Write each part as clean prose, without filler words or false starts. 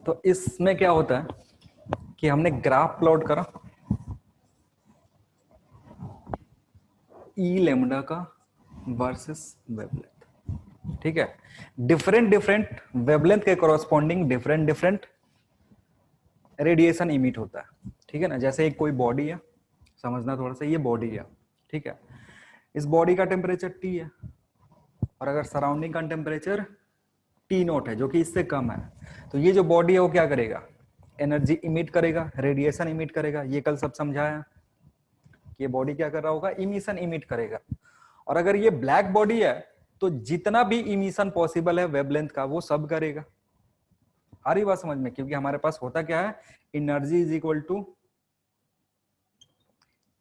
तो इसमें क्या होता है कि हमने ग्राफ प्लॉट करा ई लेमडा का वर्सेस वेवलेंथ, ठीक है। डिफरेंट डिफरेंट वेवलेंथ के corresponding different different radiation emit होता है, ठीक है ना। जैसे एक कोई बॉडी है, समझना थोड़ा सा, ये बॉडी है, ठीक है। इस बॉडी का टेम्परेचर T है और अगर सराउंडिंग का टेम्परेचर T0 है जो कि इससे कम है, तो ये जो बॉडी है वो क्या करेगा, एनर्जी इमिट करेगा, रेडिएशन इमिट करेगा। ये कल सब समझाया कि ये बॉडी क्या कर रहा होगा, इमिशन इमिट करेगा। और अगर ये ब्लैक बॉडी है तो जितना भी इमिशन पॉसिबल है वेवलेंथ का वो सब करेगा। आ रही बात समझ में? क्योंकि हमारे पास होता क्या है, energy is equal to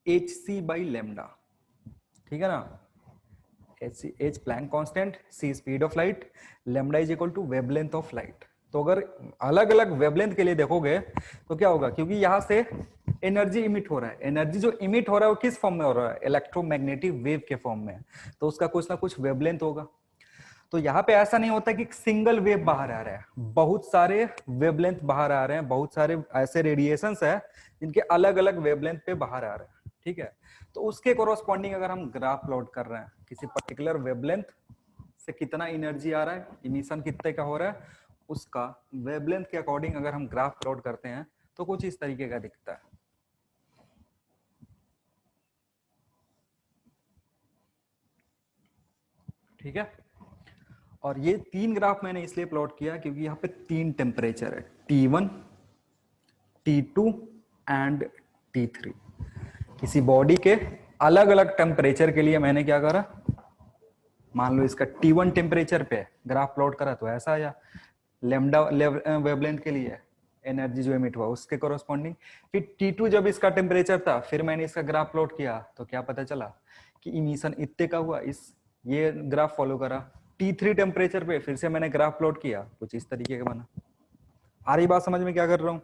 hc by lambda, ठीक है ना। h Planck constant, c speed of light, lambda is equal to wavelength of light. तो अगर अलग अलग वेवलेंथ के लिए देखोगे तो क्या होगा, क्योंकि यहां से एनर्जी इमिट हो रहा है, एनर्जी जो इमिट हो रहा है वो किस फॉर्म में हो रहा है, इलेक्ट्रोमैग्नेटिक वेव के फॉर्म में, तो उसका कुछ ना कुछ वेवलेंथ होगा। तो यहाँ पे ऐसा नहीं होता कि सिंगल वेव बाहर आ रहा है, बहुत सारे वेवलेंथ बाहर आ रहे हैं, बहुत सारे ऐसे रेडिएशंस है जिनके अलग अलग वेवलेंथ पे बाहर आ रहे हैं, ठीक है। तो उसके कोरोस्पॉन्डिंग अगर हम ग्राफ प्लॉट कर रहे हैं, किसी पर्टिकुलर वेवलेंथ से कितना एनर्जी आ रहा है, इमिशन कितने का हो रहा है, उसका वेवलेंथ के अकॉर्डिंग अगर हम ग्राफ प्लॉट करते हैं तो कुछ इस तरीके का दिखता है, ठीक है। और ये तीन ग्राफ मैंने इसलिए प्लॉट किया क्योंकि यहाँ पे तीन टेम्परेचर है, T1, T2 एंड T3। किसी बॉडी के अलग अलग टेम्परेचर के लिए मैंने क्या करा, मान लो इसका T1 टेम्परेचर पे ग्राफ प्लॉट करा तो ऐसा आया, लेमडा वेवलेंथ के लिए एनर्जी जो एमिट हुआ उसके कोरोस्पॉन्डिंग। फिर T2 जब इसका टेम्परेचर था, फिर मैंने इसका ग्राफ प्लॉट किया तो क्या पता चला कि इमिशन इतने का हुआ, इस ये ग्राफ फॉलो करा। T3 टेम्परेचर पे फिर से मैंने ग्राफ प्लॉट किया, कुछ इस तरीके का बना। आ रही बात समझ में क्या कर रहा हूं,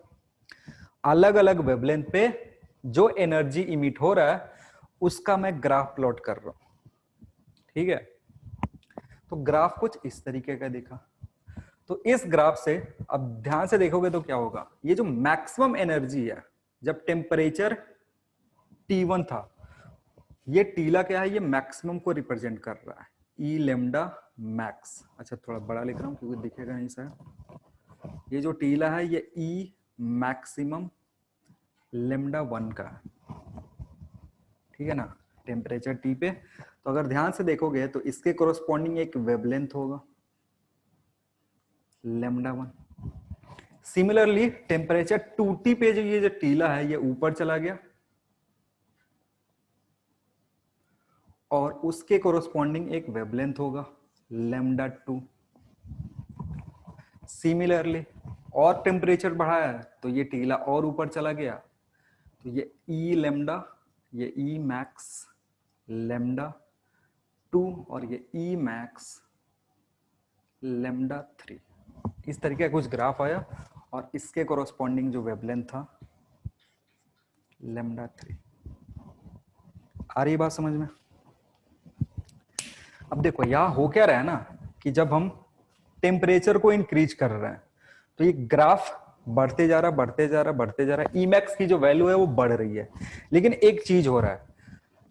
अलग अलग वेवलेंथ पे जो एनर्जी इमिट हो रहा है उसका मैं ग्राफ प्लॉट कर रहा हूं, ठीक है। तो ग्राफ कुछ इस तरीके का दिखा। तो इस ग्राफ से अब ध्यान से देखोगे तो क्या होगा, ये जो मैक्सिमम एनर्जी है जब टेम्परेचर T1 था, ये टीला क्या है, ये मैक्सिमम को रिप्रेजेंट कर रहा है, ई लेमडा मैक्स। अच्छा थोड़ा बड़ा लिख रहा हूं क्योंकि दिखेगा नहीं सर। ये जो टीला है ये ई मैक्सिमम लेमडा 1 का, ठीक है ना, टेम्परेचर T पे। तो अगर ध्यान से देखोगे तो इसके कोरोस्पॉन्डिंग एक वेवलेंथ होगा लेमडा 1। सिमिलरली टेम्परेचर 2T पे जो ये जो टीला है ये ऊपर चला गया और उसके कोरोस्पॉन्डिंग एक वेवलेंथ होगा लेमडा 2। सिमिलरली और टेम्परेचर बढ़ाया तो ये टीला और ऊपर चला गया, तो ये ई लेमडा, ये ई मैक्स लेमडा 2 और ये ई मैक्स लेमडा 3। इस तरीके का कुछ ग्राफ आया और इसके कोरोस्पॉन्डिंग जो वेवलेंथ था लेमडा 3। आ रही बात समझ में? अब देखो यहां हो क्या रहा है ना कि जब हम टेम्परेचर को इंक्रीज कर रहे हैं तो ये ग्राफ बढ़ते जा रहा बढ़ते जा रहा बढ़ते जा रहा है, ईमैक्स की जो वैल्यू है वो बढ़ रही है। लेकिन एक चीज हो रहा है,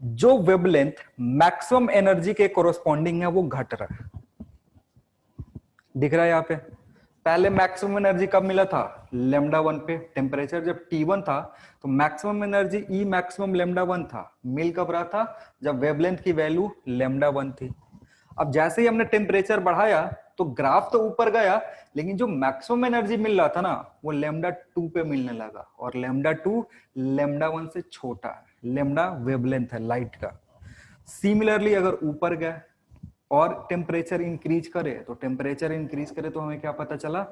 जो वेवलेंथ मैक्सिमम एनर्जी के कोरोस्पॉन्डिंग है वो घट रहा है, दिख रहा है यहाँ पे। पहले मैक्सिमम एनर्जी कब मिला था, लेमडा 1 पे, टेम्परेचर जब T1 था तो maximum energy E maximum lambda 1 था। मिल कब रहा था, जब वेवलेंथ की वैल्यू लेमडा 1 थी। अब जैसे ही हमने टेम्परेचर बढ़ाया तो ग्राफ तो ऊपर गया, लेकिन जो मैक्सिमम एनर्जी मिल रहा था ना वो लेमडा 2 पे मिलने लगा, और लेमडा 2 लेमडा 1 से छोटा है, लेमडा वेवलेंथ है लाइट का। सिमिलरली अगर ऊपर गए और टेम्परेचर इंक्रीज करे, तो टेम्परेचर इंक्रीज करे तो हमें क्या पता चला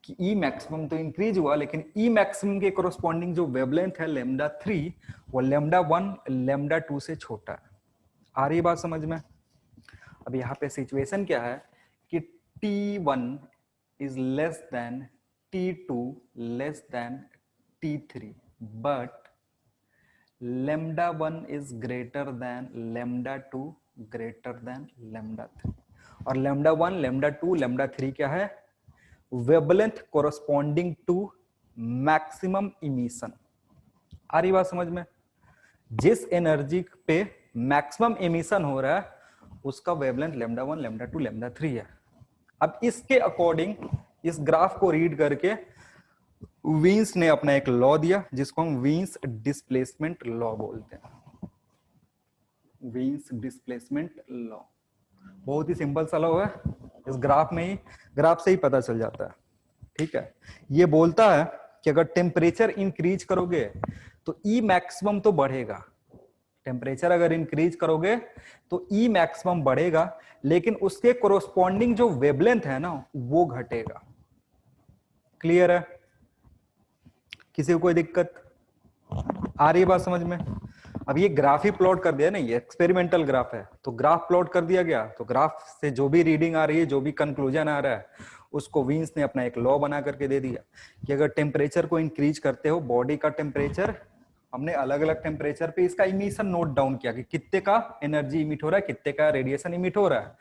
कि ई मैक्सिमम तो इंक्रीज हुआ, लेकिन ई मैक्सिमम के कोरोस्पॉन्डिंग जो वेवलेंथ है लेमडा 3 वो लेमडा 1 लेमडा 2 से छोटा है। आ रही बात समझ में? अब यहाँ पे सिचुएशन क्या है कि T1 is less than T2 less than T3 but lambda 1 is greater then lambda 2 greater than lambda 3। और लेमडा 1 लेमडा 2 लेमडा 3 क्या है, wavelength corresponding to maximum emission. आ रही बात समझ में? जिस एनर्जी पे मैक्सिमम इमिशन हो रहा है उसका वेवलेंथ लैम्डा 1, लैम्डा 2, लैम्डा 3 है। अब इसके अकॉर्डिंग इस ग्राफ को रीड करके वीन्स ने अपना एक लॉ दिया जिसको हम वीन्स डिस्प्लेसमेंट लॉ बोलते हैं। वीन्स डिस्प्लेसमेंट लॉ बहुत ही सिंपल सा लॉ है, इस ग्राफ में ही, ग्राफ से ही पता चल जाता है। ठीक है, ये बोलता है कि अगर टेम्परेचर इंक्रीज करोगे तो ई मैक्सिमम तो बढ़ेगा। टेम्परेचर अगर इंक्रीज करोगे तो ई मैक्सिमम बढ़ेगा, लेकिन उसके कोरोस्पॉन्डिंग जो वेवलेंथ है ना वो घटेगा। क्लियर है? किसी को कोई दिक्कत आ रही है बात समझ में? अब ये ग्राफ ही प्लॉट कर दिया ना, ये एक्सपेरिमेंटल ग्राफ है तो ग्राफ प्लॉट कर दिया गया, तो ग्राफ से जो भी रीडिंग आ रही है, जो भी कंक्लूजन आ रहा है, उसको वीन्स ने अपना एक लॉ बना करके दे दिया कि अगर टेम्परेचर को इंक्रीज करते हो, बॉडी का टेम्परेचर, हमने अलग अलग टेम्परेचर पे इसका इमिशन नोट डाउन किया कि कितने का एनर्जी इमिट हो रहा है, कितने का रेडिएशन इमिट हो रहा है।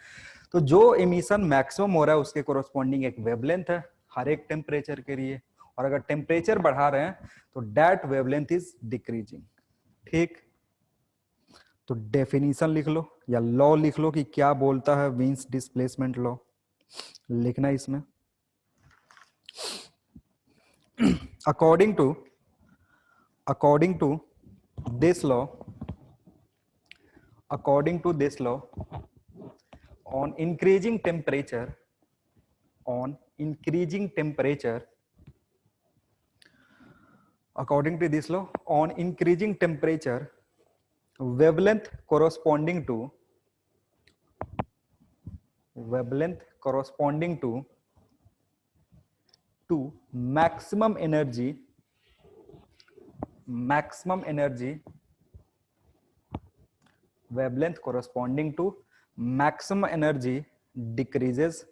तो जो इमिशन मैक्सिमम हो रहा है उसके कोरोस्पॉन्डिंग एक वेवलेंथ है हर एक टेम्परेचर के लिए, और अगर टेम्परेचर बढ़ा रहे हैं तो दैट वेवलेंथ इज डिक्रीजिंग। ठीक, तो डेफिनेशन लिख लो या लॉ लिख लो कि क्या बोलता है वीन्स डिस्प्लेसमेंट लॉ, लिखना इसमें। according to this law, according to this law, on increasing temperature, according to this law, on increasing temperature, wavelength corresponding to maximum energy wavelength corresponding to maximum energy decreases,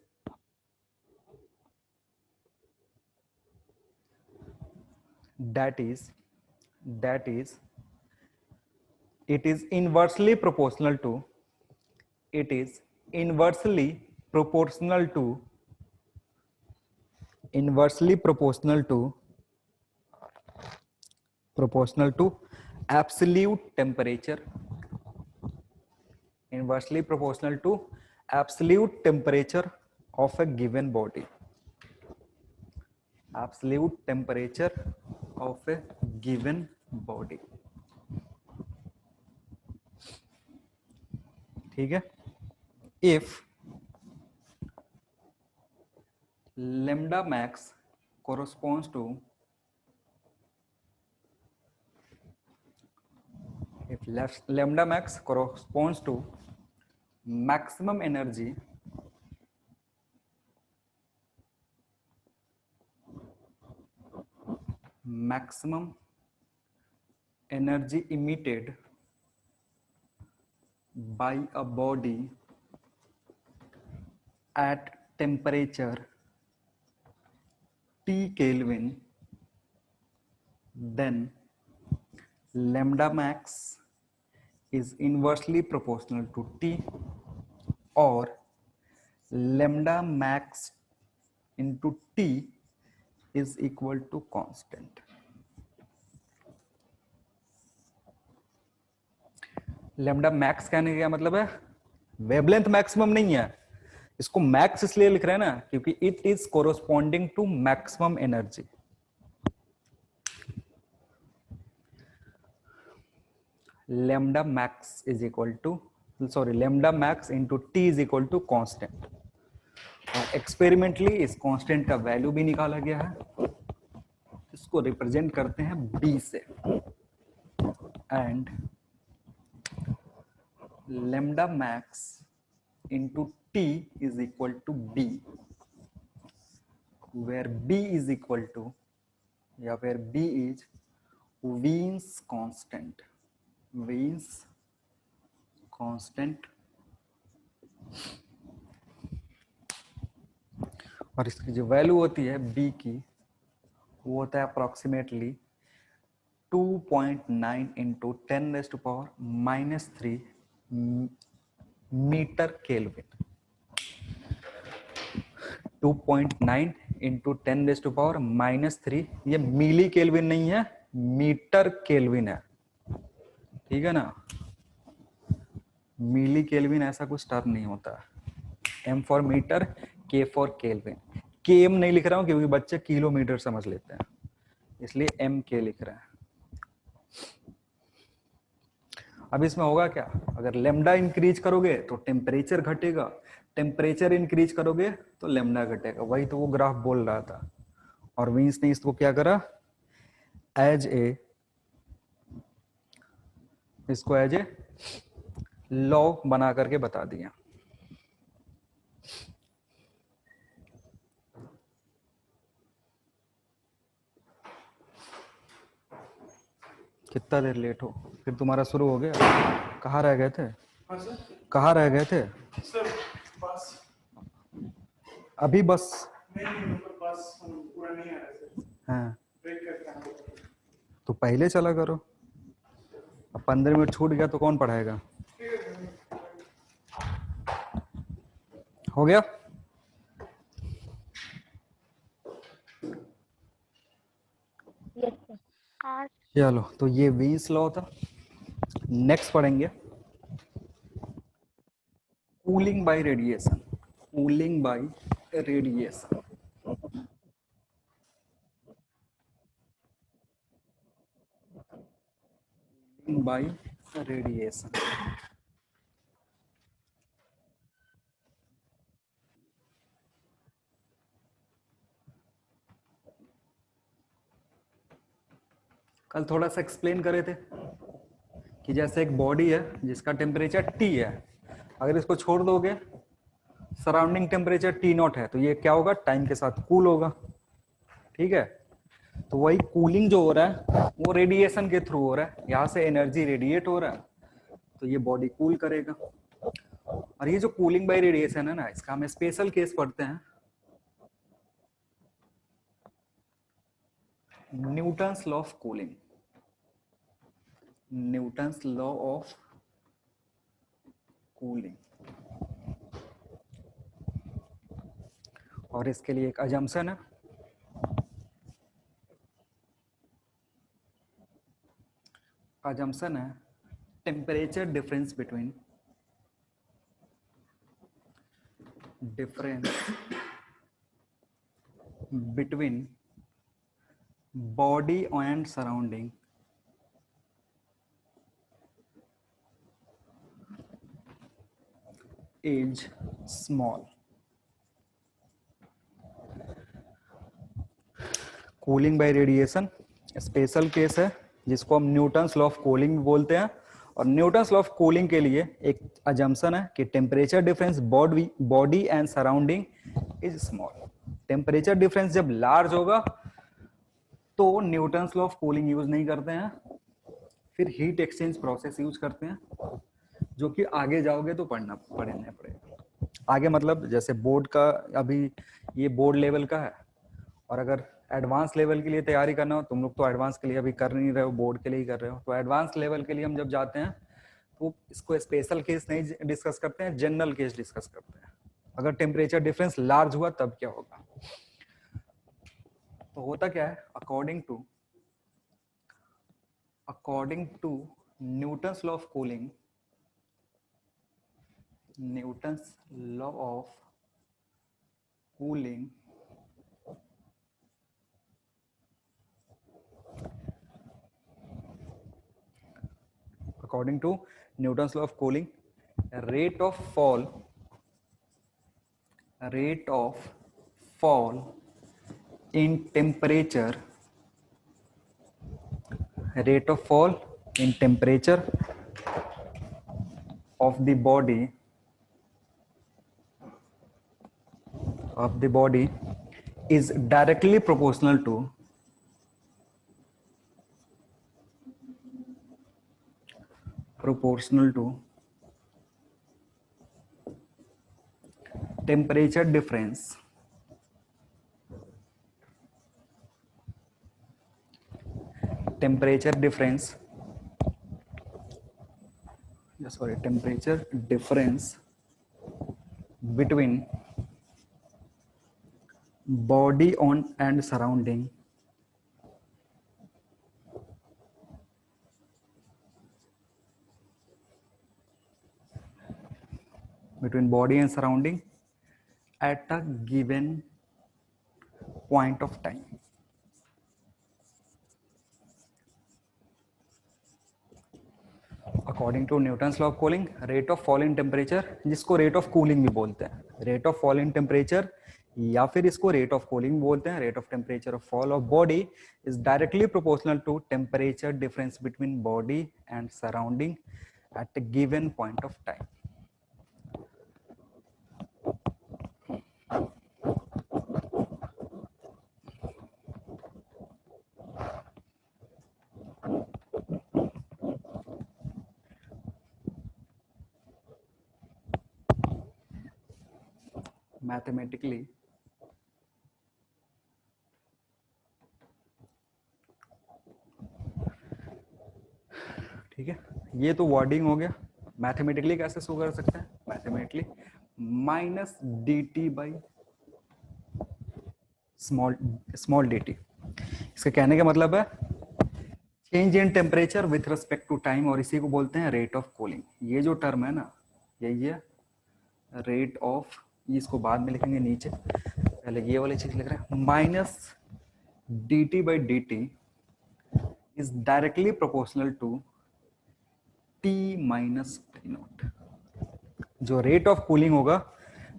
that is it is inversely proportional to absolute temperature, inversely proportional to absolute temperature of a given body, absolute temperature of a given body। ठीक है, if lambda max corresponds to maximum energy emitted by a body at temperature T Kelvin, then lambda max is inversely proportional to T, or lambda max into T is equal to constant। Lambda max कहने का क्या मतलब है? Wavelength maximum नहीं है, इसको max इसलिए लिख रहे हैं ना क्योंकि it is corresponding to maximum energy. Lambda max is equal to lambda max into T is equal to constant, और एक्सपेरिमेंटली इस कॉन्स्टेंट का वैल्यू भी निकाला गया है, इसको रिप्रेजेंट करते हैं बी से, and lambda max into T is equal to B, where B is equal to, या where B is Wien's constant, और इसकी जो वैल्यू होती है B की वो होता है approximately 2.9 into 10⁻³ metre kelvin. 2.9 into 10⁻⁻3, ये मिली केल्विन नहीं है, मीटर केल्विन है, ठीक है ना। मिली केल्विन ऐसा कुछ टर्म नहीं होता। एम फॉर मीटर, के फॉर केल्विन। के एम नहीं लिख रहा हूं क्योंकि बच्चे किलोमीटर समझ लेते हैं, इसलिए एम के लिख रहे हैं। अब इसमें होगा क्या, अगर लेमडा इंक्रीज करोगे तो टेम्परेचर घटेगा, टेम्परेचर इंक्रीज करोगे तो लेमडा घटेगा, वही तो वो ग्राफ बोल रहा था। और वीन्स ने इसको क्या करा, इसको एज ए लॉ बना करके बता दिया। कितना देर लेट हो, फिर तुम्हारा शुरू हो गया। कहाँ रह गए थे? कहाँ रह गए थे? सर बस अभी बस नहीं बस पूरा नहीं आ रहा सर। हाँ, ब्रेक करके आना। तो पहले चला करो। अब 15 मिनट छूट गया तो कौन पढ़ाएगा? हो गया? Yes sir. चलो, तो ये वीन्स लॉ था। नेक्स्ट पढ़ेंगे cooling bye radiation. Cooling bye radiation, bye radiation. कल थोड़ा सा एक्सप्लेन करे थे कि जैसे एक बॉडी है जिसका टेम्परेचर T है, अगर इसको छोड़ दोगे, सराउंडिंग टेम्परेचर T0 है, तो ये क्या होगा, टाइम के साथ कूल होगा, ठीक है। तो वही कूलिंग जो हो रहा है वो रेडिएशन के थ्रू हो रहा है, यहाँ से एनर्जी रेडिएट हो रहा है, तो ये बॉडी कूल करेगा। और ये जो कूलिंग बाय रेडिएशन है ना, इसका हम स्पेशल केस पढ़ते हैं, Newton's law of cooling. Newton's law of cooling. और इसके लिए एक अजम्पशन है, assumption है temperature difference between body and surrounding is small. Cooling bye radiation special case है जिसको हम न्यूटन्स लॉ ऑफ कूलिंग बोलते हैं। और न्यूटन्स लॉ ऑफ कूलिंग के लिए एक अजम्पशन है कि temperature difference body and surrounding is small. Temperature difference जब लार्ज होगा तो Newton's law of cooling use नहीं करते हैं, फिर हीट एक्सचेंज प्रोसेस यूज करते हैं, जो कि आगे जाओगे तो पढ़ना पड़ेगा। आगे मतलब जैसे बोर्ड का, अभी ये बोर्ड लेवल का है, और अगर एडवांस लेवल के लिए तैयारी करना हो, तुम लोग तो एडवांस के लिए अभी कर नहीं रहे हो, बोर्ड के लिए ही कर रहे हो, तो एडवांस लेवल के लिए हम जब जाते हैं तो इसको स्पेशल केस नहीं डिस्कस करते हैं, जनरल केस डिस्कस करते हैं। अगर टेम्परेचर डिफरेंस लार्ज हुआ तब क्या होगा। तो होता क्या है, according to Newton's law of cooling, Newton's law of cooling, according to Newton's law of cooling, rate of fall in temperature, rate of fall in temperature of the body is directly proportional to temperature difference temperature difference between body on and surrounding between body and surrounding at a given point of time. According to Newton's law of cooling, rate of fall in temperature, जिसको rate of cooling भी बोलते हैं, rate of fall in temperature या फिर इसको rate of cooling बोलते हैं, rate of temperature of fall of body is directly proportional to temperature difference between body and surrounding at a given point of time. Mathematically ठीक है, ये तो wording हो गया. मैथमेटिकली कैसे शो कर सकते हैं? Mathematically minus D T by small D T. इसका कहने का मतलब है change in temperature with respect to time, और इसी को बोलते हैं रेट ऑफ कूलिंग. ये जो टर्म है ना, यही है रेट ऑफ, इसको बाद में लिखेंगे नीचे, पहले ये वाली चीज लिख रहे हैं. Minus D T by D T is directly proportional to T minus T naught. जो रेट ऑफ कूलिंग होगा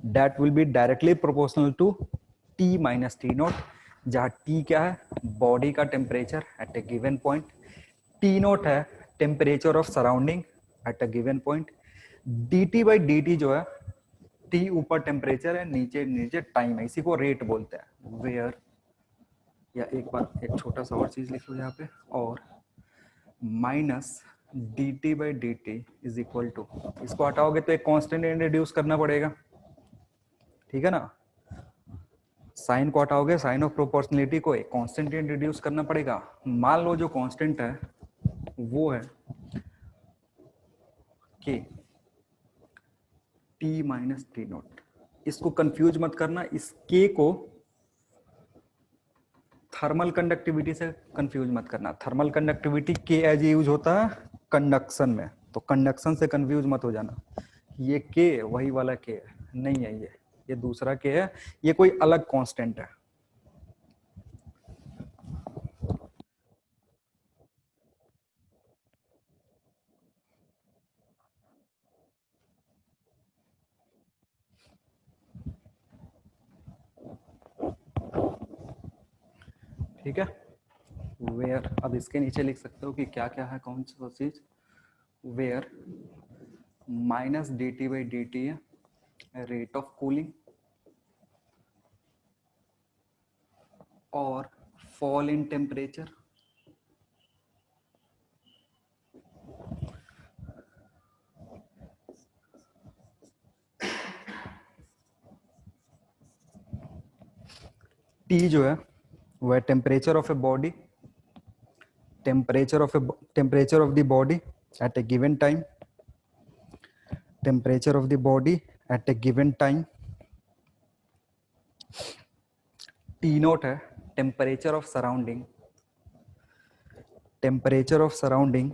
that will be directly proportional to T minus T naught, जहां टी क्या है? बॉडी का temperature at a given point, T not है temperature of surrounding at a given point, D T by D T जो है, T ऊपर temperature है, नीचे नीचे टाइम है, इसी को रेट बोलते हैं. वेयर, या एक बार एक छोटा सा और चीज लिख लो यहाँ पे, और minus D T by D T is equal to, इसको हटाओगे तो एक कांस्टेंट इंट्रोड्यूस करना पड़ेगा, ठीक है ना. साइन को हटाओगे, साइन ऑफ प्रोपोर्शनलिटी को एक कांस्टेंट इंट्रोड्यूस करना पड़ेगा. मान लो जो कांस्टेंट है वो है के, टी माइनस टी नॉट. इसको कंफ्यूज मत करना, इस के को थर्मल कंडक्टिविटी से कंफ्यूज मत करना. थर्मल कंडक्टिविटी के एज यूज होता है कंडक्शन में, तो कंडक्शन से कंफ्यूज मत हो जाना. ये के वही वाला के है, नहीं है ये दूसरा के है, ये कोई अलग कांस्टेंट है. ठीक है. वेयर, अब इसके नीचे लिख सकते हो कि क्या क्या है, कौन सा चीज. Where minus D T by D T है रेट ऑफ कूलिंग, और फॉल इन टेम्परेचर टी जो है वह temperature of a body, temperature of the body at a given time, temperature of the body at a given time. T naught है temperature of surrounding, temperature of surrounding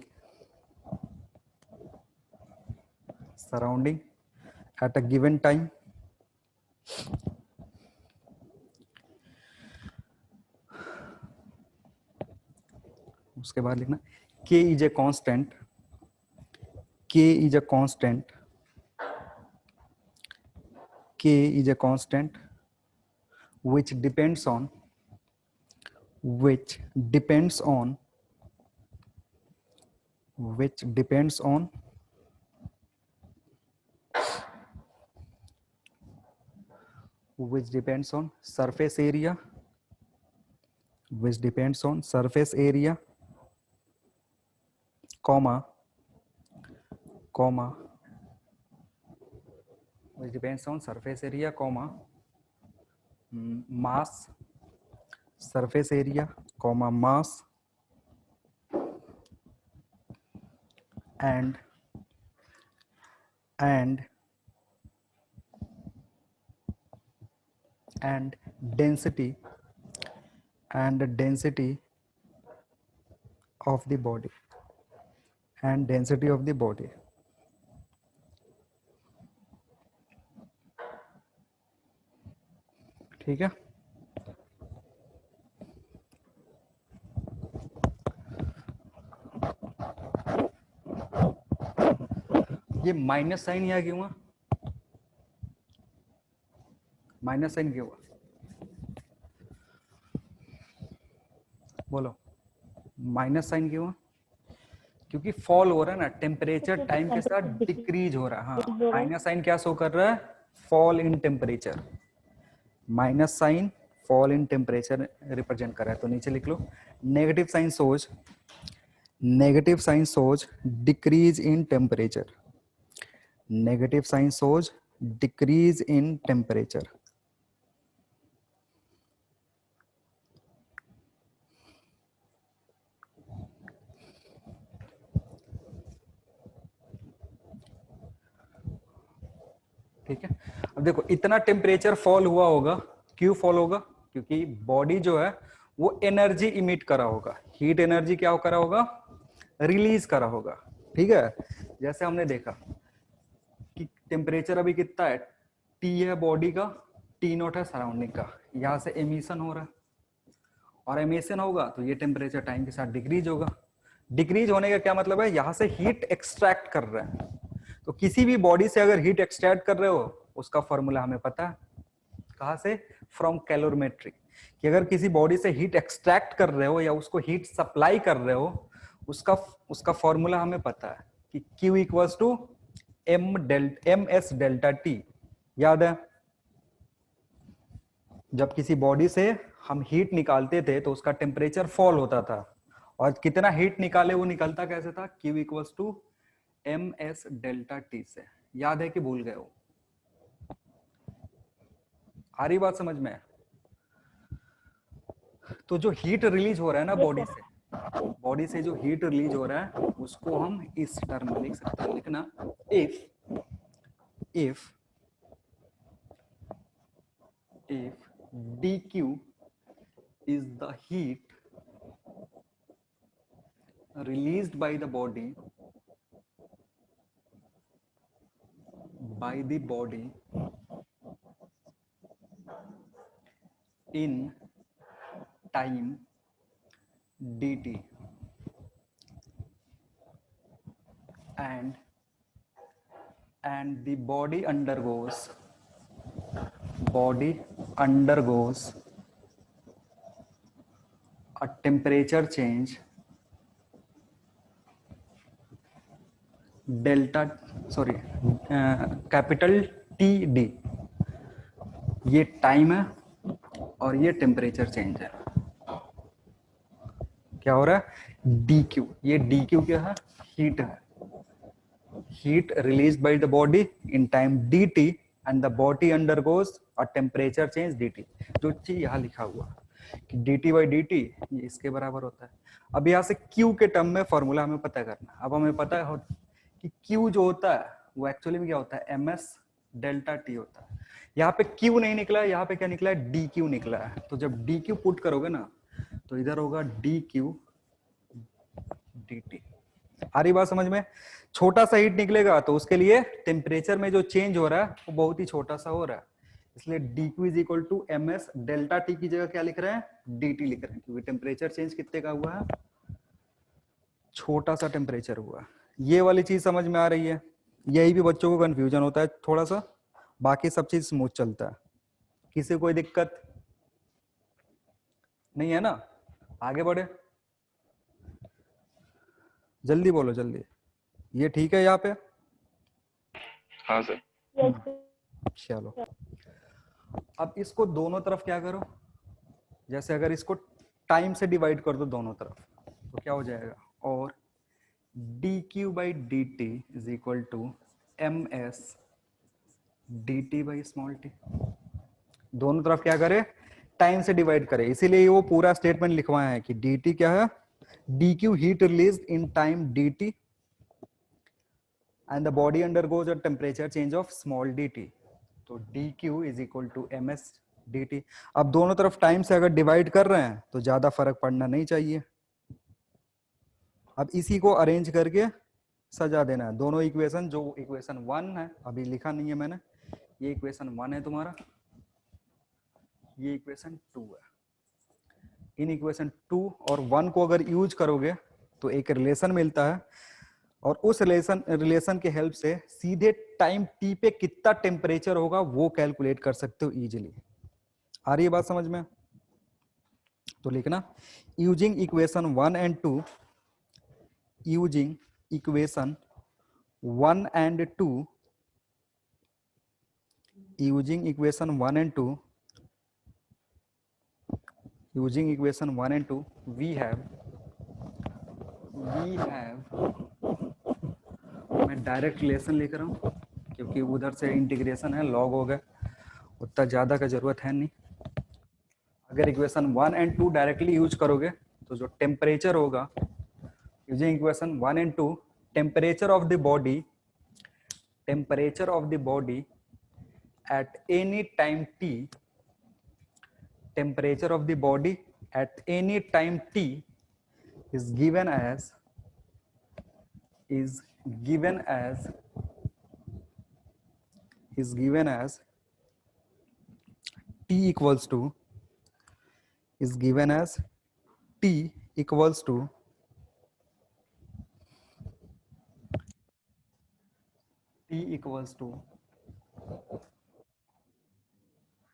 at a given time. उसके बाद लिखना k is a constant, k is a constant, k is a constant which depends on which depends on surface area, which depends on surface area, comma which depends on surface area, comma mass, surface area, comma mass, and and density of the body ठीक है। ये minus sign यहाँ क्यों हुआ? Minus sign क्यों हुआ? बोलो, minus sign क्यों हुआ? क्योंकि फॉल हो रहा है ना, टेम्परेचर टाइम के साथ डिक्रीज हो रहा है। हाँ, माइनस साइन क्या शो कर रहा है? Fall in temperature. Minus sign fall in temperature represent कर रहा है। तो नीचे लिख लो, negative sign shows decrease in temperature. Negative sign shows decrease in temperature. ठीक है। अब देखो, इतना टेम्परेचर फॉल हुआ होगा, क्यों फॉल होगा? क्योंकि बॉडी जो है वो एनर्जी इमिट करा होगा। हीट एनर्जी क्या करा होगा? रिलीज करा होगा। ठीक है। जैसे हमने देखा कि टेम्परेचर अभी कितना है, टी है बॉडी का, टी नॉट है सराउंडिंग का। यहां से एमिशन हो रहा है, और एमिशन होगा तो ये टेम्परेचर टाइम के साथ डिक्रीज होगा। डिक्रीज होने का क्या मतलब है? यहां से हीट एक्सट्रैक्ट कर रहे हैं। तो किसी भी बॉडी से अगर हीट एक्सट्रैक्ट कर रहे हो, उसका फॉर्मूला हमें पता है। कहां से? From calorimetry. कि अगर किसी बॉडी से हीट एक्सट्रैक्ट कर रहे हो या उसको हीट सप्लाई कर रहे हो, उसका फॉर्मूला हमें पता है कि Q equals to S delta T. याद है? जब किसी बॉडी से हम हीट निकालते थे तो उसका टेम्परेचर फॉल होता था, और कितना हीट निकाले वो निकलता कैसे था? Q equals to S delta T से। याद है कि भूल गए हो? आ रही बात समझ में? तो जो हीट रिलीज हो रहा है ना बॉडी से जो हीट रिलीज हो रहा है उसको हम इस टर्म में लिख सकते हैं। लिखना, if dq is the heat released by the body in time dt and the body undergoes a temperature change capital TD। ये टाइम है और ये टेम्परेचर चेंज है। क्या हो रहा है? DQ। ये DQ क्या है? हीट है। Heat release by the body in time DT and the body undergoes a temperature change DT। जो चीज यहाँ लिखा हुआ कि DT बाई DT ये इसके बराबर होता है। अब यहाँ से Q के टर्म में फॉर्मूला हमें पता करना। अब हमें पता है कि Q जो होता है वो एक्चुअली में क्या होता है? MS डेल्टा T होता है। यहाँ पे Q नहीं निकला है, यहाँ पे क्या निकला है? DQ निकला है। तो जब DQ पुट करोगे ना तो इधर होगा DQ DT। आ रही बात समझ में? छोटा सा हीट निकलेगा तो उसके लिए टेम्परेचर में जो चेंज हो रहा है वो बहुत ही छोटा सा हो रहा है, इसलिए dq is equal to ms delta t की जगह क्या लिख रहे हैं? dt लिख रहे हैं, क्योंकि टेम्परेचर चेंज कितने का हुआ है? छोटा सा टेम्परेचर हुआ। ये वाली चीज समझ में आ रही है? यही भी बच्चों को कंफ्यूजन होता है थोड़ा सा, बाकी सब चीज स्मूथ चलता है। किसी कोई दिक्कत नहीं है ना? आगे बढ़े, जल्दी बोलो जल्दी। ये ठीक है यहाँ पे? हाँ सर। चलो, अब इसको दोनों तरफ क्या करो, जैसे अगर इसको टाइम से डिवाइड कर दो दोनों तरफ तो क्या हो जाएगा? और dq by D T is equal to ms dt by small t। दोनों तरफ क्या करे? टाइम से डिवाइड करे, इसीलिए वो पूरा स्टेटमेंट लिखवाया है कि dt क्या है? dq heat release in time dt and the body undergoes a temperature change of small dt. तो dq is equal to ms dt। अब दोनों तरफ टाइम से अगर डिवाइड कर रहे हैं तो ज्यादा फर्क पड़ना नहीं चाहिए। अब इसी को अरेंज करके सजा देना है। दोनों इक्वेशन, जो इक्वेशन 1 है अभी लिखा नहीं है मैंने, ये इक्वेशन 1 है तुम्हारा, ये इक्वेशन 2 है। इन इक्वेशन 2 और 1 को अगर यूज करोगे तो एक रिलेशन मिलता है, और उस रिलेशन के हेल्प से सीधे टाइम टी पे कितना टेम्परेचर होगा वो कैलकुलेट कर सकते हो इजीली। आ रही है बात समझ में? तो लिखना using equation 1 and 2, using equation 1 and 2, using equation 1 and 2, using equation 1 and 2 we have मैं डायरेक्ट रिलेशन लिख रहा हूँ क्योंकि उधर से इंटीग्रेशन है, लॉग हो गया, उतना ज़्यादा का जरूरत है नहीं। अगर इक्वेशन 1 एंड 2 डायरेक्टली यूज करोगे तो जो टेम्परेचर होगा, using equation 1 and 2, temperature of the body at any time t, temperature of the body at any time t is given as t equals to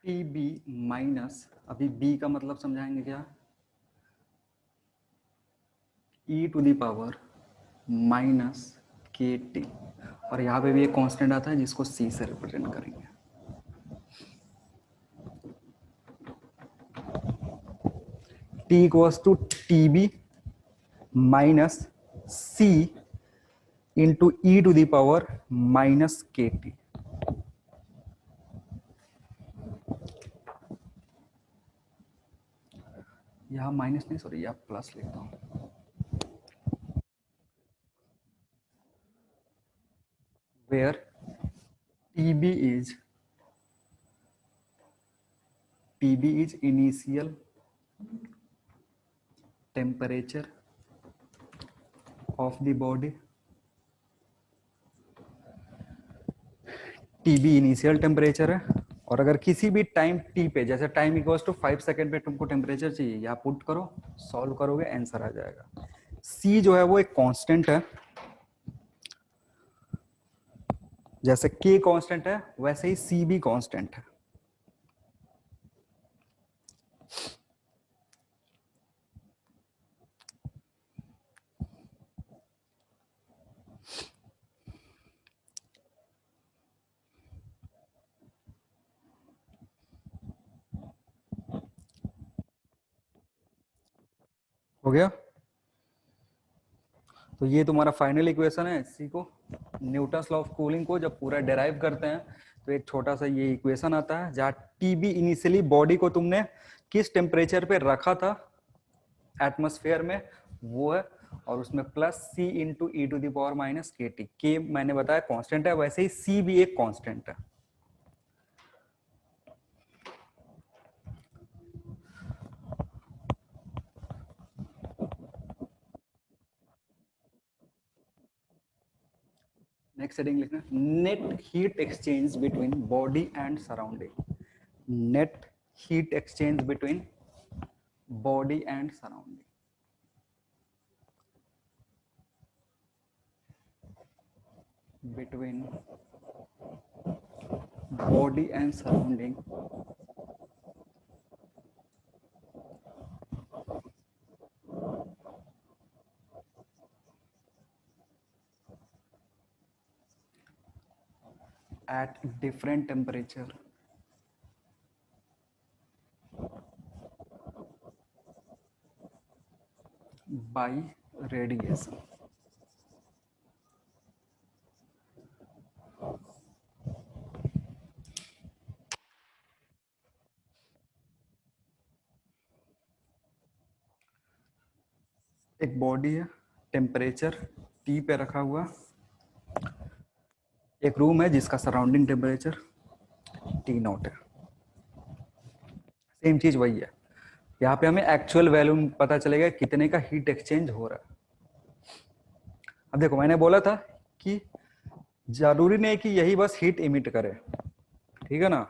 TB minus, अभी B का मतलब समझाएंगे क्या, e to the power minus KT, और यहाँ पे भी एक कांस्टेंट आता है जिसको C से रिप्रेजेंट करेंगे। T equals to TB minus C into e to the power minus KT। यहाँ माइनस नहीं, सॉरी यहाँ प्लस लिखता हूँ। Where TB is initial temperature of the body, TB initial temperature है, और अगर किसी भी टाइम t पे, जैसे टाइम इक्वल्स टू 5 सेकेंड पे तुमको टेम्परेचर चाहिए, या पुट करो, सॉल्व करोगे, आंसर आ जाएगा। C जो है वो एक कांस्टेंट है, जैसे K कांस्टेंट है वैसे ही C भी कांस्टेंट है। हो गया? तो ये तुम्हारा फाइनल इक्वेशन है। इसी को न्यूटन्स लॉ ऑफ कूलिंग को जब पूरा डेराइव करते हैं तो एक छोटा सा ये इक्वेशन आता है, जहाँ टीबी इनिशियली बॉडी को तुमने किस टेम्परेचर पे रखा था एटमॉस्फेयर में वो है, और उसमें plus C into E to the power minus K T. के मैंने बताया कांस्टेंट है, वैसे ही सी भी एक कांस्टेंट है। नेक्स्ट हेडिंग लिखना, net heat exchange between body and surrounding. Net heat exchange between body and surrounding. Between body and surrounding at different temperature by radiation। एक बॉडी है, टेम्परेचर T पे रखा हुआ, एक रूम है जिसका सराउंडिंग टेम्परेचर T0 है। सेम चीज वही है। यहाँ पे हमें एक्चुअल वैल्यू पता चलेगा कितने का हीट एक्सचेंज हो रहा है। अब देखो मैंने बोला था कि जरूरी नहीं कि यही बस हीट इमिट करे, ठीक है ना,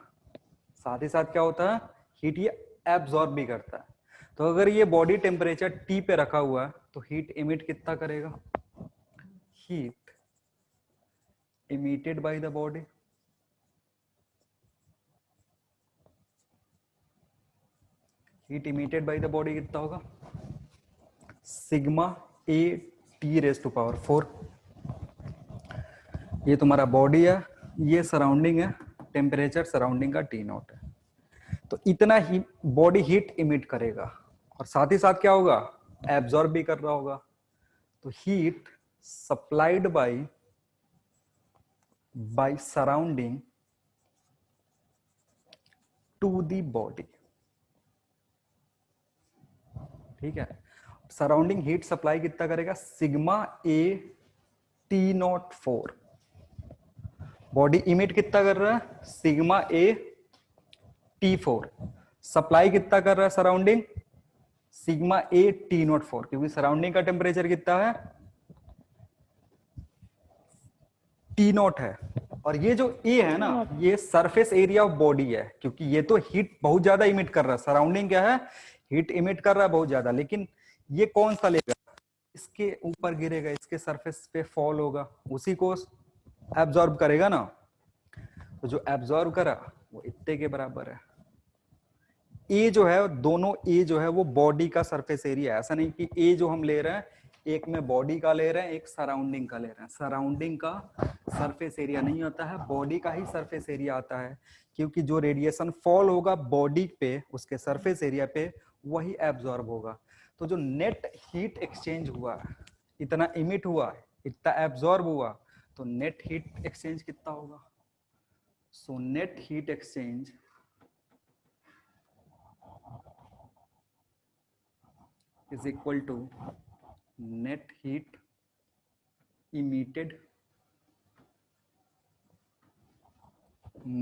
साथ ही साथ क्या होता है, हीट ये एब्जॉर्ब भी करता है। तो अगर ये बॉडी टेम्परेचर टी पे रखा हुआ है तो हीट इमिट कितना करेगा, heat emitted by the body, heat emitted by the body कितना होगा, sigma A T raise to power 4। ये तुम्हारा बॉडी है, ये सराउंडिंग है, टेम्परेचर सराउंडिंग का टी नॉट है, तो इतना ही बॉडी हीट इमिट करेगा और साथ ही साथ क्या होगा, एब्जॉर्ब भी कर रहा होगा। तो heat supplied by surrounding to the body, ठीक है। सराउंडिंग हीट सप्लाई कितना करेगा, sigma A T not 4। Body emit कितना कर रहा है, सिग्मा ए टी 4। सप्लाई कितना कर रहा है surrounding, sigma A T not 4, क्योंकि सराउंडिंग का टेम्परेचर कितना है, टी नॉट है। और ये जो ए है ना, ये सरफेस एरिया ऑफ बॉडी है, क्योंकि ये तो हीट बहुत ज्यादा इमिट कर रहा है, सराउंडिंग क्या है, हीट इमिट कर रहा है बहुत ज्यादा, लेकिन ये कौन सा लेगा, इसके ऊपर गिरेगा, इसके सरफेस पे फॉल होगा, उसी को एब्जॉर्ब करेगा ना। तो जो एब्जॉर्ब करा वो इतने के बराबर है। ए जो है, दोनों ए जो है वो बॉडी का सरफेस एरिया है, ऐसा नहीं कि ए जो हम ले रहे हैं एक में बॉडी का ले रहे हैं, एक सराउंडिंग का ले रहे हैं। सराउंडिंग का सरफेस एरिया नहीं आता है, बॉडी का ही सरफेस एरिया आता है, क्योंकि जो रेडिएशन फॉल होगा बॉडी पे, उसके सरफेस एरिया पे, वही एब्जॉर्ब होगा। तो जो नेट हीट एक्सचेंज हुआ, इतना इमिट हुआ, इतना एब्जॉर्ब हुआ, तो नेट हीट एक्सचेंज कितना होगा। So net heat exchange is equal to net heat emitted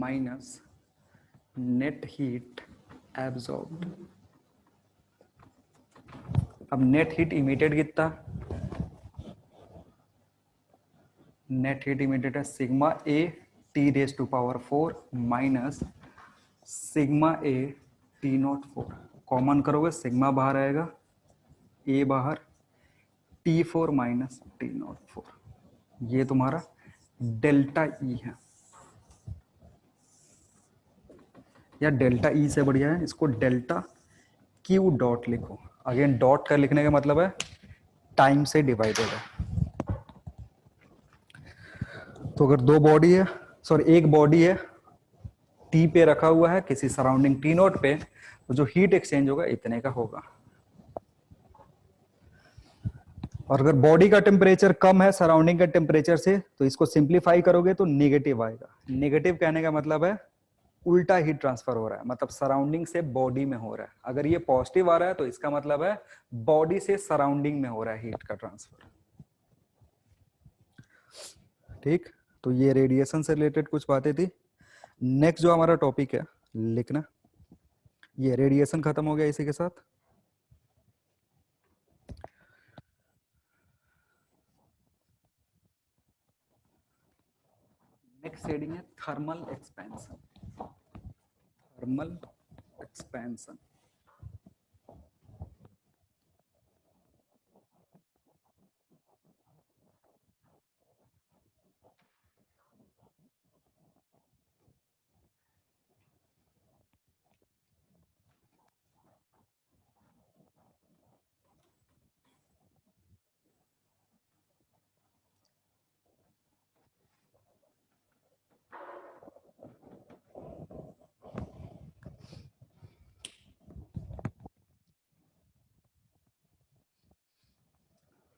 minus net heat absorbed। अब नेट हीट इमिटेड कितना, नेट हीट इमिटेड है sigma A T raise to power 4 minus sigma A T not 4। Common करोगे sigma बाहर आएगा, ए बाहर, T4 minus T not 4, ये तुम्हारा delta E है, या डेल्टा ई से बढ़िया है इसको डेल्टा क्यू डॉट लिखो। अगेन डॉट का लिखने का मतलब है टाइम से डिवाइडेड है। तो अगर दो बॉडी है, सॉरी एक बॉडी है, टी पे रखा हुआ है किसी सराउंडिंग टी नॉट पे, तो जो हीट एक्सचेंज होगा इतने का होगा। और अगर बॉडी का टेम्परेचर कम है सराउंडिंग के टेम्परेचर से, तो इसको सिंप्लीफाई करोगे तो नेगेटिव आएगा। नेगेटिव कहने का मतलब है उल्टा हीट ट्रांसफर हो रहा है, मतलब सराउंडिंग से बॉडी में हो रहा है। अगर ये पॉजिटिव आ रहा है तो इसका मतलब है बॉडी से सराउंडिंग में हो रहा है हीट का ट्रांसफर। ठीक, तो ये रेडिएशन से रिलेटेड कुछ बातें थी। नेक्स्ट जो हमारा टॉपिक है लिखना, ये रेडिएशन खत्म हो गया इसी के साथ। नेक्स्ट हेडिंग है थर्मल एक्सपेंशन। थर्मल एक्सपेंशन,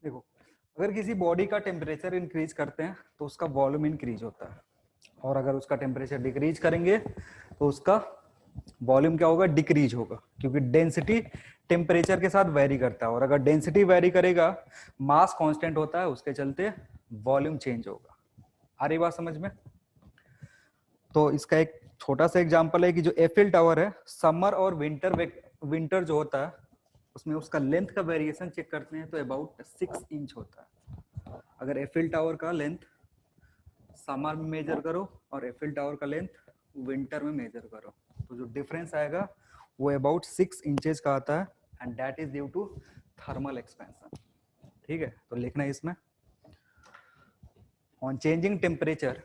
देखो अगर किसी बॉडी का टेम्परेचर इंक्रीज करते हैं तो उसका वॉल्यूम इंक्रीज होता है, और अगर उसका टेम्परेचर डिक्रीज करेंगे तो उसका वॉल्यूम क्या होगा, डिक्रीज होगा, क्योंकि डेंसिटी टेम्परेचर के साथ वेरी करता है, और अगर डेंसिटी वेरी करेगा, मास कांस्टेंट होता है, उसके चलते वॉल्यूम चेंज होगा। आ रही बात समझ में। तो इसका एक छोटा सा एग्जांपल है कि जो एफिल टावर है, समर और विंटर जो होता है उसमें उसका लेंथ का वेरिएशन चेक करते हैं तो अबाउट 6 इंच होता है। अगर एफिल टावर का लेंथ समर में मेजर करो और एफिल टावर का लेंथ विंटर में मेजर करो तो जो डिफरेंस आएगा वो अबाउट 6 इंचेस का आता है, and that is due to thermal expansion. ठीक है, तो लिखना है इसमें on changing temperature,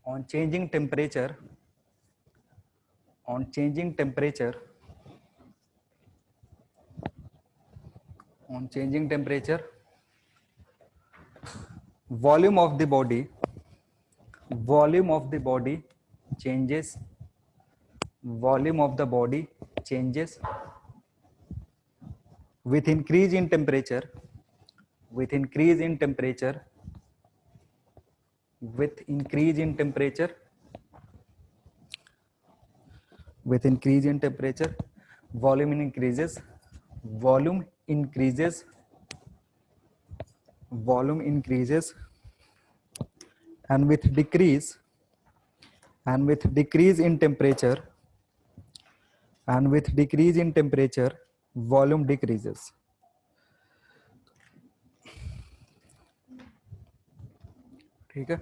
on changing temperature, on changing temperature, on changing temperature, volume of the body, volume of the body changes, volume of the body changes with increase in temperature, with increase in temperature, with increase in temperature, with increase in temperature, volume increases, volume increases, volume increases, and with decrease, and with decrease in temperature, and with decrease in temperature, volume decreases. ठीक है,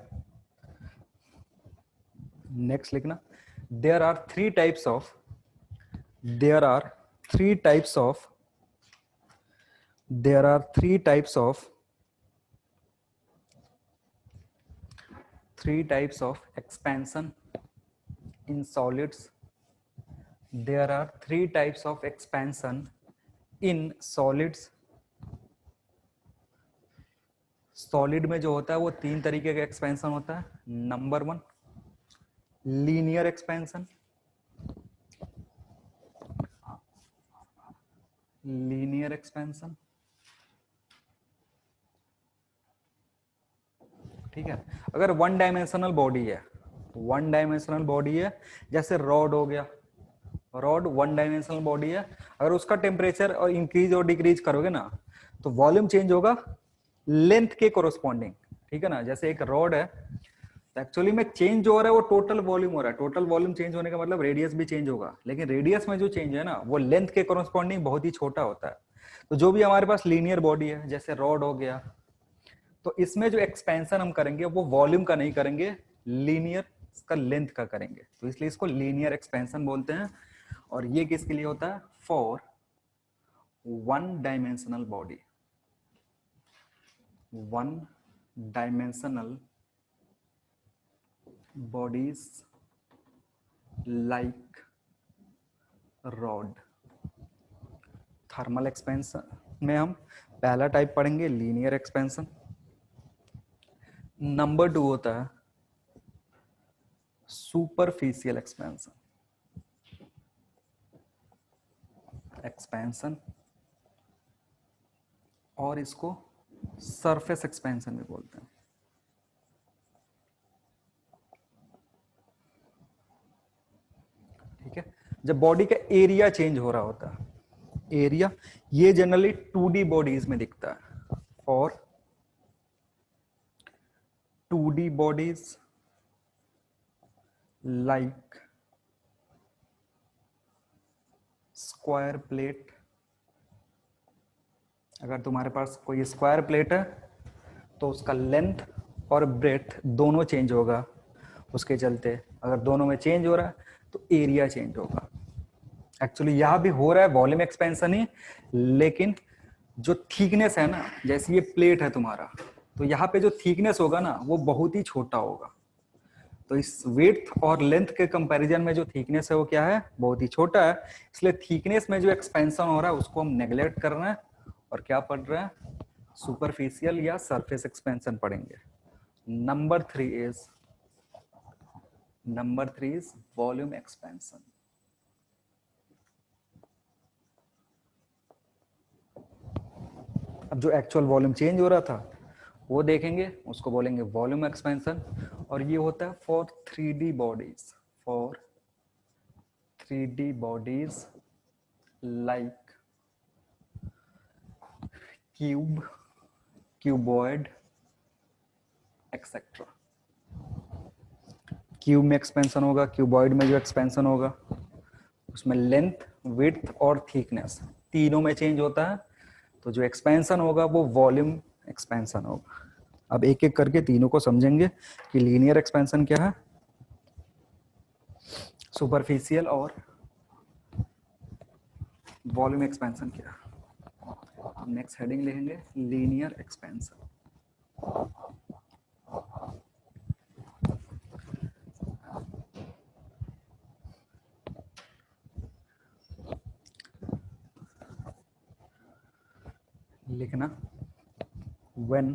next लिखना, there are three types of, there are three types of, there are three types of, three types of expansion in solids. There are three types of expansion in solids. Solid में जो होता है वो तीन तरीके का expansion होता है। Number 1 linear expansion, linear expansion. ठीक है, अगर वन डायमेंशनल बॉडी है, वन डायमेंशनल बॉडी है, जैसे रॉड हो गया, रॉड वन डायमेंशनल बॉडी है, अगर उसका टेम्परेचर और इंक्रीज और डिक्रीज करोगे ना तो वॉल्यूम चेंज होगा लेंथ के कोरोस्पॉन्डिंग। ठीक है ना, जैसे एक रॉड है तो एक्चुअली में चेंज जो हो रहा है वो टोटल वॉल्यूम हो रहा है, टोटल वॉल्यूम चेंज होने का मतलब रेडियस भी चेंज होगा, लेकिन रेडियस में जो चेंज है ना वो लेंथ के कोरोस्पॉन्डिंग बहुत ही छोटा होता है। तो जो भी हमारे पास लीनियर बॉडी है जैसे रॉड हो गया, तो इसमें जो एक्सपेंशन हम करेंगे वो वॉल्यूम का नहीं करेंगे, लीनियर का लेंथ का करेंगे, तो इसलिए इसको लीनियर एक्सपेंशन बोलते हैं। और ये किसके लिए होता है? For one dimensional body, one dimensional bodies like rod। Thermal expansion में हम पहला टाइप पढ़ेंगे लीनियर एक्सपेंशन। नंबर 2 होता है सुपरफिशियल एक्सपेंशन, एक्सपेंशन, और इसको सरफेस एक्सपेंशन भी बोलते हैं। ठीक है, जब बॉडी का एरिया चेंज हो रहा होता है, एरिया, ये जनरली 2D बॉडीज में दिखता है। और 2D bodies like square plate, अगर तुम्हारे पास कोई स्क्वायर प्लेट है तो उसका लेंथ और ब्रेथ दोनों चेंज होगा, उसके चलते अगर दोनों में चेंज हो रहा है तो एरिया चेंज होगा। एक्चुअली यहां भी हो रहा है वॉल्यूम एक्सपेंशन ही, लेकिन जो थिकनेस है ना, जैसे ये प्लेट है तुम्हारा, तो यहाँ पे जो थिकनेस होगा ना वो बहुत ही छोटा होगा। तो इस वेट और लेंथ के कंपैरिजन में जो थिकनेस है वो क्या है? बहुत ही छोटा है। इसलिए थिकनेस में जो एक्सपेंशन हो रहा है उसको हम नेग्लेक्ट कर रहे हैं और क्या पढ़ रहे हैं? सुपरफिशियल या सरफेस एक्सपेंशन पढ़ेंगे। Number 3 is volume expansion. अब जो एक्चुअल वॉल्यूम चेंज हो रहा था वो देखेंगे, उसको बोलेंगे वॉल्यूम एक्सपेंशन। और ये होता है for 3D bodies, for 3D bodies like cube, cuboid etcetera. Cube में एक्सपेंशन होगा, क्यूबॉइड में जो एक्सपेंशन होगा उसमें लेंथ, विड्थ और थिकनेस तीनों में चेंज होता है, तो जो एक्सपेंशन होगा वो वॉल्यूम एक्सपेंशन होगा। अब एक एक करके तीनों को समझेंगे कि लीनियर एक्सपेंशन क्या है, सुपरफिशियल और वॉल्यूम एक्सपेंशन क्या है। नेक्स्ट हेडिंग लिखेंगे लीनियर एक्सपेंशन। लिखना when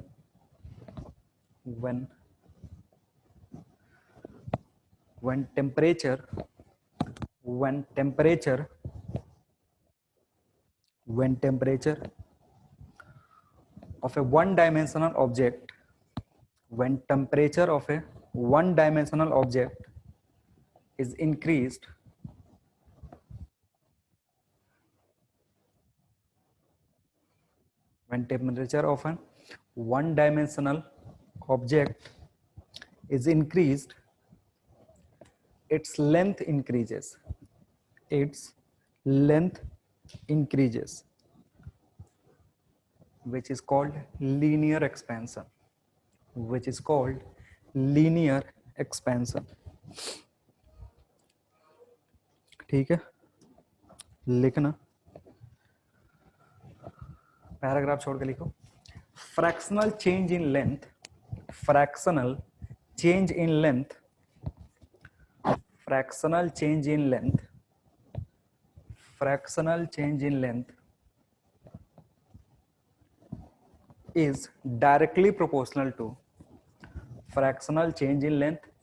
temperature of a one dimensional object is increased when temperature of an one dimensional object is increased, its length increases, which is called linear expansion, ठीक है। लिखना paragraph छोड़ के लिखो। Fractional change in length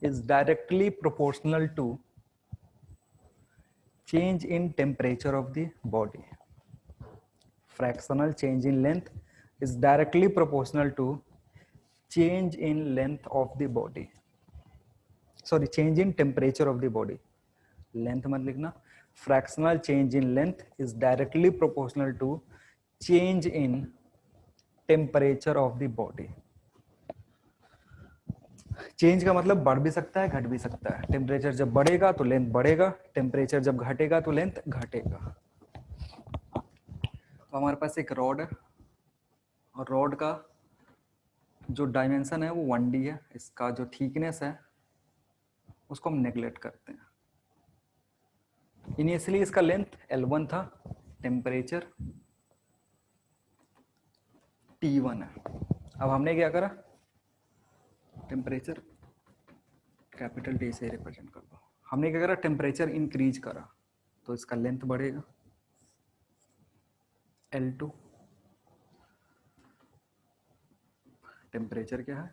is directly proportional to change in temperature of the body. Fractional change in length is directly proportional to change in length of the body. Sorry, change in temperature of the body. Length मत लिखना. Fractional change in length is directly proportional to change in temperature of the body. Change का मतलब बढ़ भी सकता है, घट भी सकता है। टेम्परेचर जब बढ़ेगा तो लेंथ बढ़ेगा, टेम्परेचर जब घटेगा तो लेंथ घटेगा। तो हमारे पास एक रॉड है और रॉड का जो डायमेंशन है वो 1D है, इसका जो थिकनेस है उसको हम नेग्लेक्ट करते हैं। इनिशियली इसका लेंथ L1 था, टेम्परेचर T1 है। अब हमने क्या करा, टेम्परेचर कैपिटल T से रिप्रेजेंट कर दो। हमने क्या करा, टेम्परेचर इंक्रीज करा तो इसका लेंथ बढ़ेगा L2। टेम्परेचर क्या है,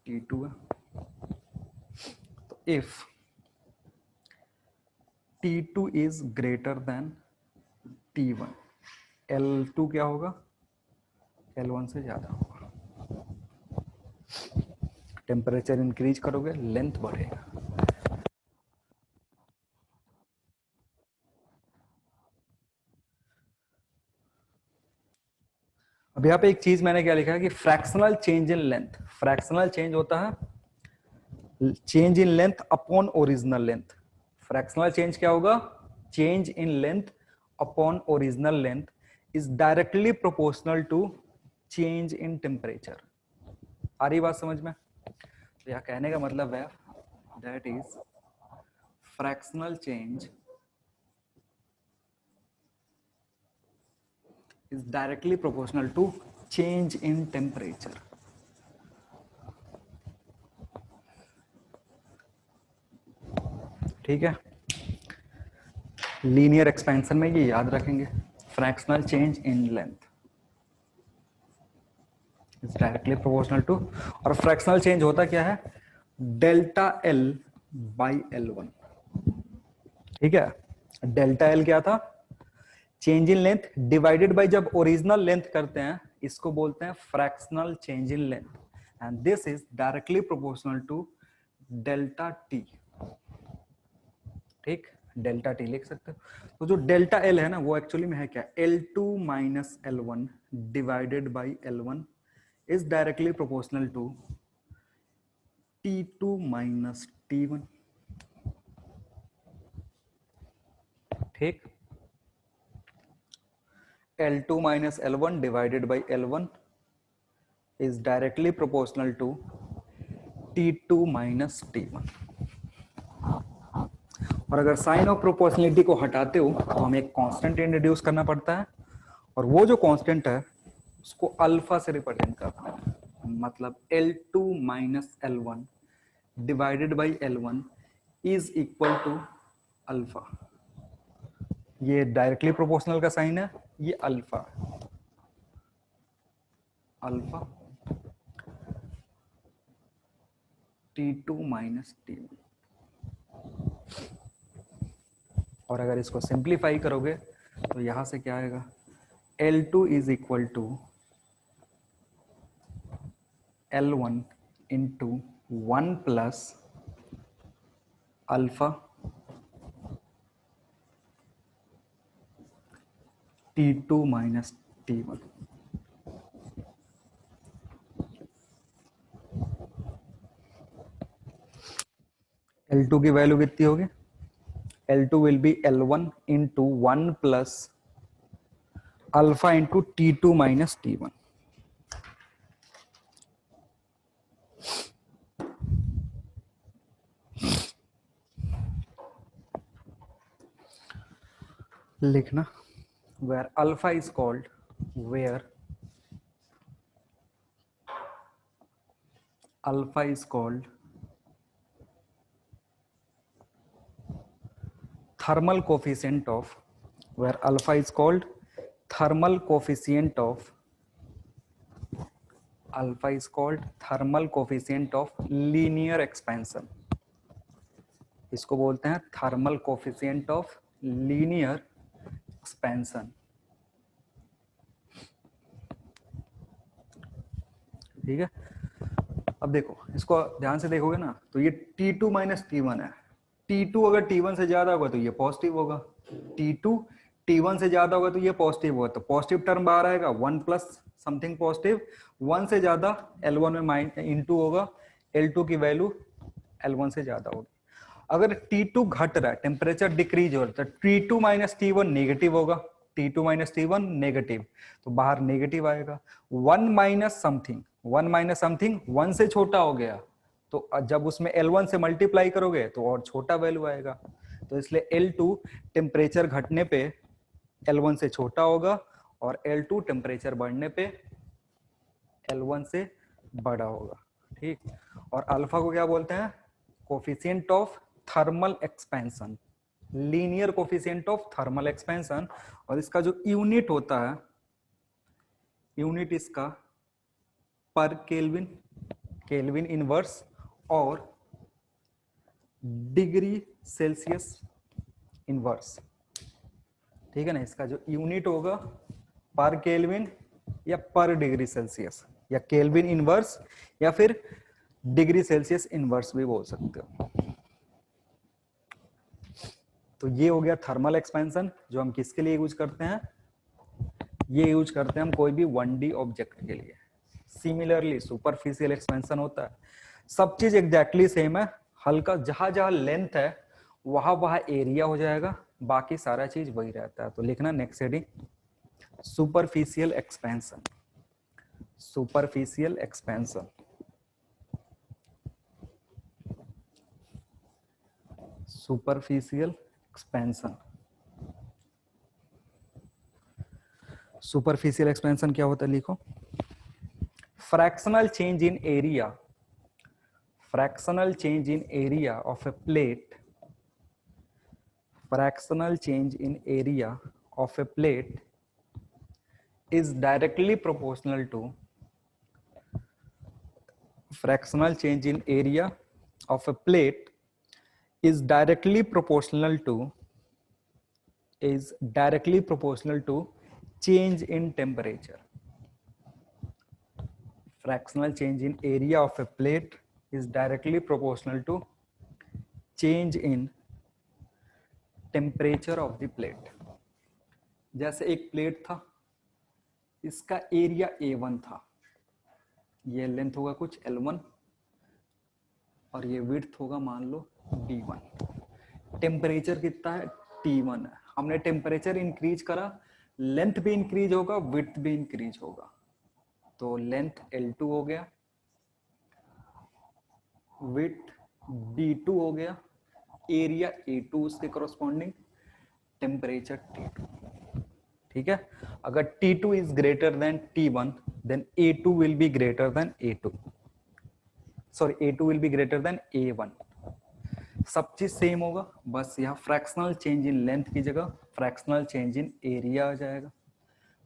T2 है। तो if T2 is greater than T1, L2 क्या होगा, L1 से ज्यादा होगा। टेम्परेचर इंक्रीज करोगे लेंथ बढ़ेगा। अब यहाँ पे एक चीज मैंने क्या लिखा है कि fractional change in length, fractional change होता है change in length upon original length. Fractional change क्या होगा, change in length upon original length is directly proportional to change in temperature. आ रही बात समझ में? तो यह कहने का मतलब है that is fractional change is directly proportional to change in temperature. ठीक है, लीनियर एक्सपेंशन में ये याद रखेंगे, fractional change in length is directly proportional to, और फ्रैक्शनल चेंज होता क्या है, डेल्टा L बाई L1। ठीक है, डेल्टा L क्या था, change in length divided by जब ओरिजिनल लेंथ करते हैं इसको बोलते हैं fractional change in length, and this is directly proportional to delta T. ठीक, डेल्टा टी लिख सकते हो। तो जो डेल्टा एल है ना वो एक्चुअली में है क्या, L2 minus L1 divided by L1 is directly proportional to T2 minus T1। ठीक। L2 minus L1 divided by L1 is directly proportional to T2 minus T1। और अगर साइन ऑफ प्रोपोर्शनलिटी को हटाते हो तो हमें एक कांस्टेंट इंट्रोड्यूस करना पड़ता है, और वो जो कांस्टेंट है उसको अल्फा से रिप्रेजेंट करना है। मतलब L2 minus L1 divided by L1 is equal to alpha. ये डायरेक्टली प्रोपोर्शनल का साइन है, ये alpha, alpha T2 minus T1। और अगर इसको सिंप्लीफाई करोगे तो यहां से क्या आएगा, L2 is equal to L1 into 1 plus alpha T2 minus T1। L2 की वैल्यू कितनी होगी, L2 will be L1 into 1 plus alpha into T2 minus T1। लिखना where alpha is called thermal coefficient of linear expansion। इसको बोलते हैं thermal coefficient of linear expansion. ठीक है, अब देखो इसको ध्यान से देखोगे ना तो ये T2 माइनस T1 है। T2 अगर T1 से ज्यादा होगा तो ये पॉजिटिव होगा, T2 T1 से ज्यादा होगा तो ये पॉजिटिव होगा। तो पॉजिटिव टर्म बाहर आएगा 1 प्लस समथिंग पॉजिटिव, 1 से ज्यादा L1 में इंटू होगा, L2 की वैल्यू L1 से ज्यादा होगी। अगर T2 घट रहा है, टेम्परेचर डिक्रीज हो रहा है, तो T2 माइनस T1 नेगेटिव होगा, T2 माइनस T1 नेगेटिव, तो बाहर नेगेटिव आएगा। 1 माइनस समथिंग 1 से छोटा हो गया तो जब उसमें L1 से मल्टीप्लाई करोगे तो और छोटा वैल्यू आएगा। तो इसलिए L2 टेम्परेचर घटने पे L1 से छोटा होगा और L2 टेम्परेचर बढ़ने पे L1 से बड़ा होगा। ठीक, और अल्फा को क्या बोलते हैं, coefficient of thermal expansion, linear coefficient of thermal expansion. और इसका जो यूनिट होता है, यूनिट इसका पर केल्विन, केल्विन इनवर्स और डिग्री सेल्सियस इनवर्स। ठीक है ना, इसका जो यूनिट होगा पर केल्विन या पर डिग्री सेल्सियस या केल्विन इनवर्स या फिर डिग्री सेल्सियस इनवर्स भी बोल सकते हो। तो ये हो गया थर्मल एक्सपेंशन, जो हम किसके लिए यूज करते हैं, ये यूज करते हैं हम कोई भी 1D ऑब्जेक्ट के लिए। सिमिलरली सुपरफिशियल एक्सपेंशन होता है, सब चीज एग्जैक्टली सेम है, हल्का जहां जहां लेंथ है वहां वहां एरिया हो जाएगा, बाकी सारा चीज वही रहता है। तो लिखना next heading superficial expansion, superficial expansion, superficial expansion. Superficial expansion क्या होता है, लिखो fractional change in area, fractional change in area of a plate, fractional change in area of a plate is directly proportional to, fractional change in area of a plate is directly proportional to change in temperature. Fractional change in area of a plate is directly proportional to change in temperature of the plate। जैसे एक plate था, इसका area A1 था, ये length होगा कुछ L1 और ये विड्थ होगा मान लो D1, टेम्परेचर कितना है T1 है। हमने टेम्परेचर इंक्रीज करा, लेंथ भी इंक्रीज होगा, विड्थ भी इंक्रीज होगा। तो लेंथ L2 हो गया, विड्थ D2 हो गया, एरिया A2 उसके करस्पॉन्डिंग, टेम्परेचर T2। ठीक है, अगर T2 is greater than T1 then A2 will be greater than A2, sorry A2 will be greater than A1। सब चीज सेम होगा, बस यहाँ फ्रैक्शनल चेंज इन लेंथ की जगह फ्रैक्शनल चेंज इन एरिया आ जाएगा।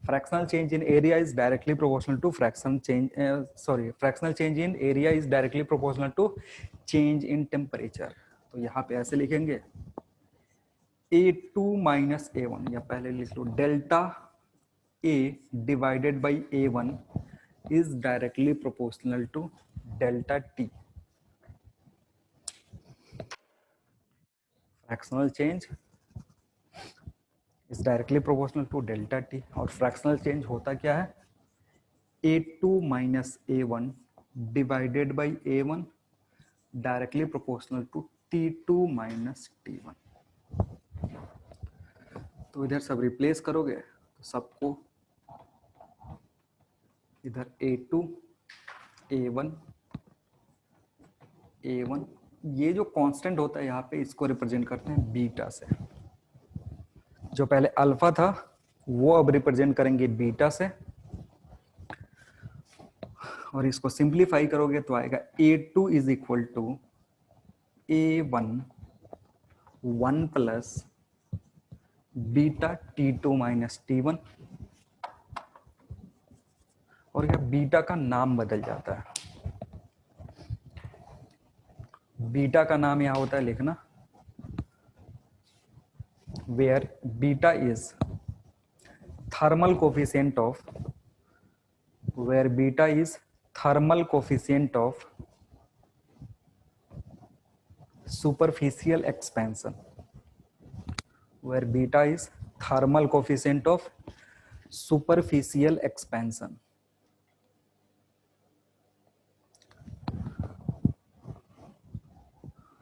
Fractional change in area is directly proportional to fractional change, sorry fractional change in area is directly proportional to change in temperature. तो यहाँ पे ऐसे लिखेंगे A2 माइनस A1, या पहले लिख लो delta A divided by A1 is directly proportional to delta T। Fractional change is directly proportional to delta T, और फ्रैक्शनल चेंज होता क्या है, A2 minus A1 divided by A1 directly proportional to T2 minus T1। तो इधर सब replace करोगे तो सबको इधर A2 A1 A1, ये जो कांस्टेंट होता है यहाँ पे इसको रिप्रेजेंट करते हैं बीटा से। जो पहले अल्फा था वो अब रिप्रेजेंट करेंगे बीटा से, और इसको सिंप्लीफाई करोगे तो आएगा A2 is equal to A1 1 plus beta T2 minus T1, और यह बीटा का नाम बदल जाता है। बीटा का नाम यहां होता है लिखना where beta is thermal coefficient of, where beta is thermal coefficient of superficial expansion, where beta is thermal coefficient of superficial expansion।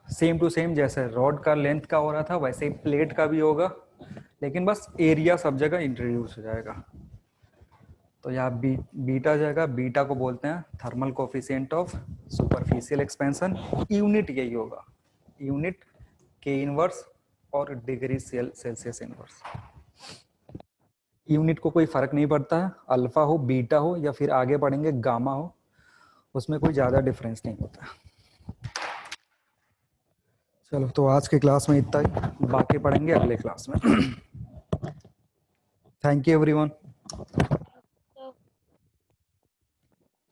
Same to same जैसे रॉड का लेंथ का हो रहा था वैसे ही प्लेट का भी होगा, लेकिन बस एरिया सब जगह इंट्रोड्यूस हो जाएगा। तो यहाँ बीटा जाएगा, बीटा को बोलते हैं thermal coefficient of superficial expansion. Unit यही होगा, यूनिट के इनवर्स और डिग्री सेल्सियस इनवर्स। यूनिट को कोई फर्क नहीं पड़ता है, अल्फा हो बीटा हो या फिर आगे पढ़ेंगे गामा हो, उसमें कोई ज्यादा डिफरेंस नहीं होता। चलो तो आज के क्लास में इतना ही, बाकी पढ़ेंगे अगले क्लास में। Thank you everyone.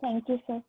Thank you, sir.